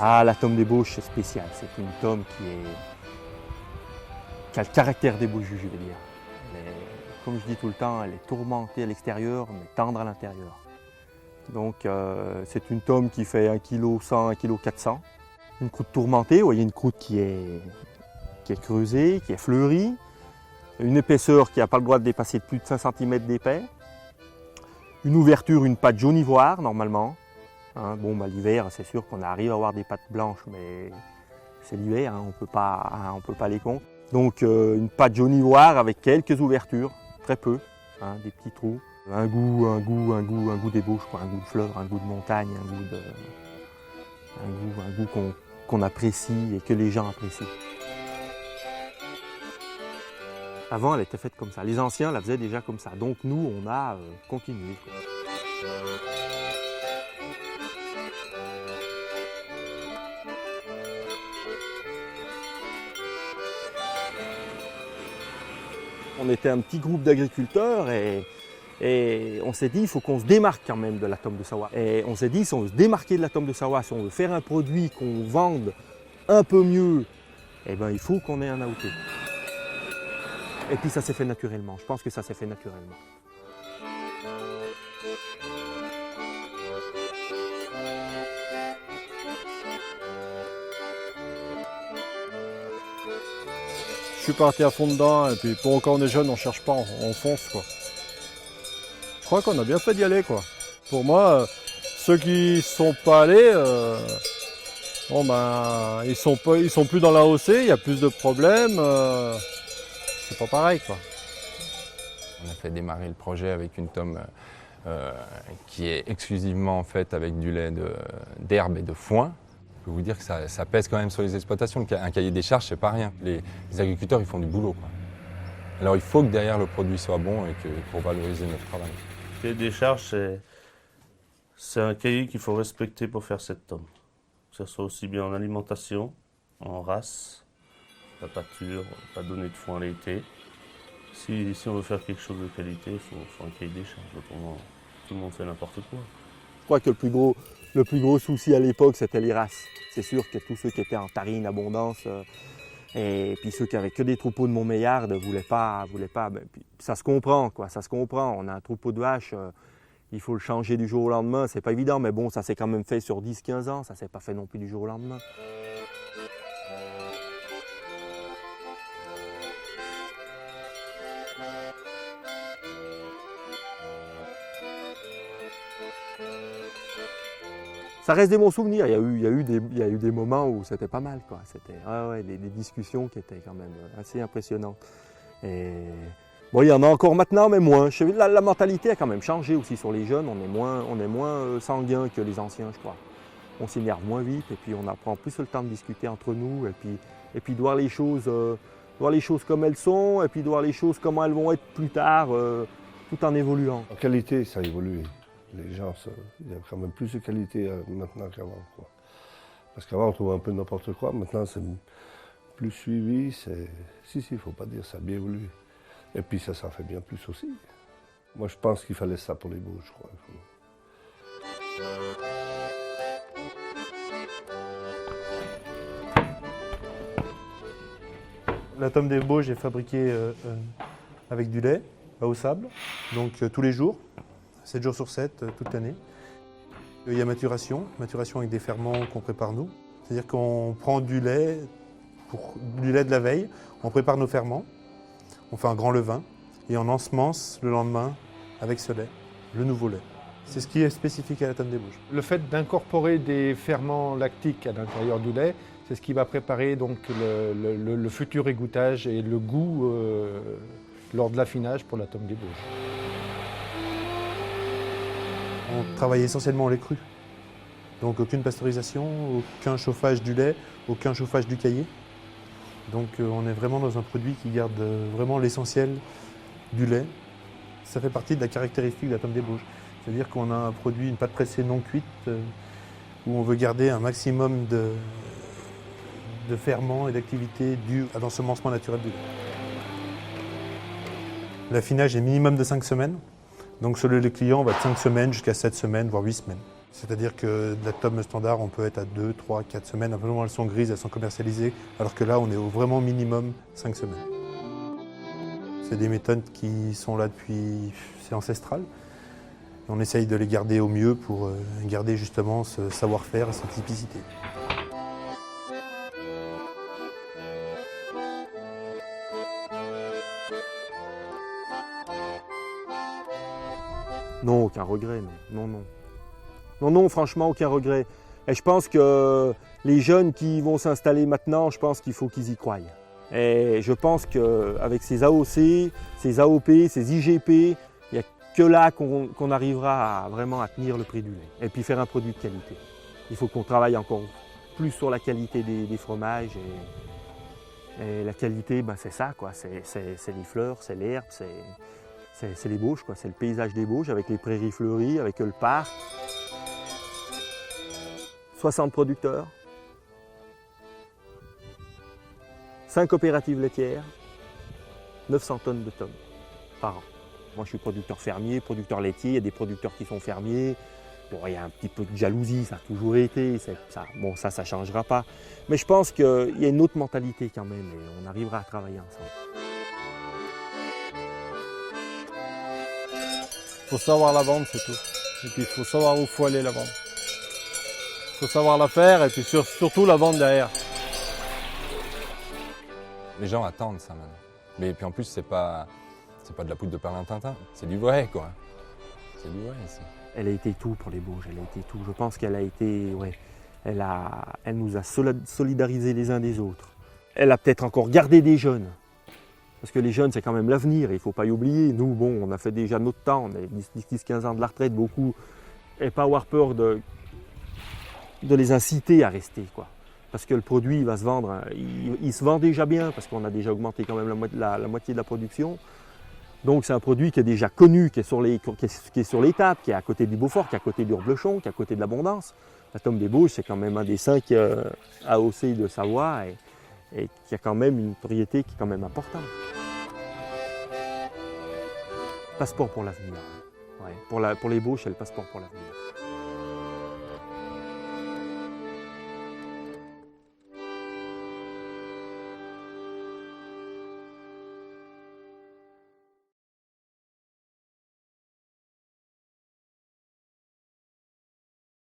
Ah, la tome d'ébauche, c'est spécial. C'est une tome qui a le caractère d'ébauche, je vais dire. Comme je dis tout le temps, elle est tourmentée à l'extérieur, mais tendre à l'intérieur. Donc, c'est une tome qui fait 1 kg 100, 1 kg 400. Une croûte tourmentée, vous voyez une croûte qui est creusée, qui est fleurie. Une épaisseur qui n'a pas le droit de dépasser plus de 5 cm d'épais. Une ouverture, une pâte jaune ivoire, normalement. Hein, bon, l'hiver, c'est sûr qu'on arrive à avoir des pâtes blanches, mais c'est l'hiver, hein, on ne peut pas les compter. Donc une pâte jaune ivoire avec quelques ouvertures, très peu, hein, des petits trous. Un goût d'ébauche, un goût de fleur, un goût de montagne, un goût qu'on apprécie et que les gens apprécient. Avant, elle était faite comme ça. Les anciens la faisaient déjà comme ça. Donc nous, on a continué. On était un petit groupe d'agriculteurs et on s'est dit il faut qu'on se démarque quand même de la tome de Sawah. Et on s'est dit si on veut se démarquer de la tome de Sawah, si on veut faire un produit qu'on vende un peu mieux, eh ben, il faut qu'on ait un AOT. Et puis ça s'est fait naturellement, je pense que ça s'est fait naturellement. Je suis parti à fond dedans et puis pour quand on est jeune, on cherche pas, on fonce quoi. Je crois qu'on a bien fait d'y aller quoi. Pour moi, ceux qui sont pas allés, bon ben ils sont plus dans la l'AOC, il y a plus de problèmes, c'est pas pareil quoi. On a fait démarrer le projet avec une tome qui est exclusivement faite avec du lait d'herbe et de foin. Je peux vous dire que ça pèse quand même sur les exploitations. Un cahier des charges, c'est pas rien. Les agriculteurs, ils font du boulot, quoi. Alors il faut que derrière le produit soit bon et pour valoriser notre travail. Le cahier des charges, c'est un cahier qu'il faut respecter pour faire cette tome. Que ce soit aussi bien en alimentation, en race, la pâture, pas donner de foin laité. Si on veut faire quelque chose de qualité, il faut un cahier des charges. Autrement, tout le monde fait n'importe quoi. Je crois que le plus gros souci à l'époque, c'était les races. C'est sûr que tous ceux qui étaient en tarine abondance et puis ceux qui avaient que des troupeaux de Montméliard ne voulaient pas. Puis ça se comprend, quoi. Ça se comprend. On a un troupeau de vaches, il faut le changer du jour au lendemain. C'est pas évident, mais bon, ça s'est quand même fait sur 10-15 ans. Ça s'est pas fait non plus du jour au lendemain. Ça reste des bons souvenirs. Il y a eu des moments où c'était pas mal, quoi. C'était des discussions qui étaient quand même assez impressionnantes. Et bon, il y en a encore maintenant, mais moins. La mentalité a quand même changé aussi sur les jeunes. On est moins sanguin que les anciens, je crois. On s'énerve moins vite et puis on apprend plus le temps de discuter entre nous et puis de voir les choses comme elles sont et puis de voir les choses comment elles vont être plus tard, tout en évoluant. En qualité, ça évolue. Les gens, il y a quand même plus de qualité maintenant qu'avant. Parce qu'avant, on trouvait un peu n'importe quoi. Maintenant, c'est plus suivi. Si, il ne faut pas dire, ça a bien évolué. Et puis, ça s'en fait bien plus aussi. Moi, je pense qu'il fallait ça pour les bouches, je crois. La tome d'ébauche est fabriquée avec du lait au sable, donc tous les jours. 7 jours sur 7, toute l'année. Il y a maturation avec des ferments qu'on prépare nous. C'est-à-dire qu'on prend du lait de la veille, on prépare nos ferments, on fait un grand levain et on ensemence le lendemain avec ce lait, le nouveau lait. C'est ce qui est spécifique à la tome d'ébauche. Le fait d'incorporer des ferments lactiques à l'intérieur du lait, c'est ce qui va préparer donc le futur égouttage et le goût lors de l'affinage pour la tome d'ébauche. On travaille essentiellement au lait cru. Donc aucune pasteurisation, aucun chauffage du lait, aucun chauffage du caillé. Donc on est vraiment dans un produit qui garde vraiment l'essentiel du lait. Ça fait partie de la caractéristique de la tome d'ébauche. C'est-à-dire qu'on a un produit, une pâte pressée non cuite, où on veut garder un maximum de ferments et d'activité due à l'ensemencement naturel du lait. L'affinage est minimum de 5 semaines. Donc sur le lait client, on va de 5 semaines jusqu'à 7 semaines, voire 8 semaines. C'est-à-dire que de la tome standard, on peut être à 2, 3, 4 semaines. Après, elles sont grises, elles sont commercialisées, alors que là, on est au vraiment minimum 5 semaines. C'est des méthodes qui sont là depuis... c'est ancestral. On essaye de les garder au mieux pour garder justement ce savoir-faire et cette typicité. Non, aucun regret, non. Non, franchement, aucun regret. Et je pense que les jeunes qui vont s'installer maintenant, je pense qu'il faut qu'ils y croient. Et je pense qu'avec ces AOC, ces AOP, ces IGP, il n'y a que là qu'on arrivera vraiment à tenir le prix du lait. Et puis faire un produit de qualité. Il faut qu'on travaille encore plus sur la qualité des fromages. Et la qualité, ben c'est ça, quoi. C'est les fleurs, c'est l'herbe, c'est les Bauges, quoi. C'est le paysage des Bauges avec les prairies fleuries, avec le parc. 60 producteurs, 5 coopératives laitières, 900 tonnes de tomes par an. Moi, je suis producteur fermier, producteur laitier. Il y a des producteurs qui sont fermiers. Bon, il y a un petit peu de jalousie, ça a toujours été. Bon, ça ne changera pas. Mais je pense qu'il y a une autre mentalité quand même et on arrivera à travailler ensemble. Il faut savoir la vendre, c'est tout. Et puis il faut savoir où il faut aller la vendre. Il faut savoir la faire et puis surtout la vendre derrière. Les gens attendent ça maintenant. Mais puis en plus, c'est pas de la poudre de perlimpinpin, c'est du vrai, quoi. C'est du vrai ici. Elle a été tout pour les Bauges, elle a été tout. Je pense qu'elle a été, ouais, elle nous a solidarisés les uns des autres. Elle a peut-être encore gardé des jeunes. Parce que les jeunes, c'est quand même l'avenir, il ne faut pas y oublier. Nous, bon, on a fait déjà notre temps, on a 10-15 ans de la retraite, beaucoup. Et pas avoir peur de les inciter à rester, quoi. Parce que le produit il va se vendre, il se vend déjà bien, parce qu'on a déjà augmenté quand même la moitié de la production. Donc c'est un produit qui est déjà connu, qui est sur l'étape, qui est à côté du Beaufort, qui est à côté du Reblochon, qui est à côté de l'Abondance. La Tome des Bauges, c'est quand même un des 5 AOC de Savoie et qui a quand même une notoriété qui est quand même importante. Passeport pour l'avenir. Ouais, pour les Bauges, c'est le passeport pour l'avenir.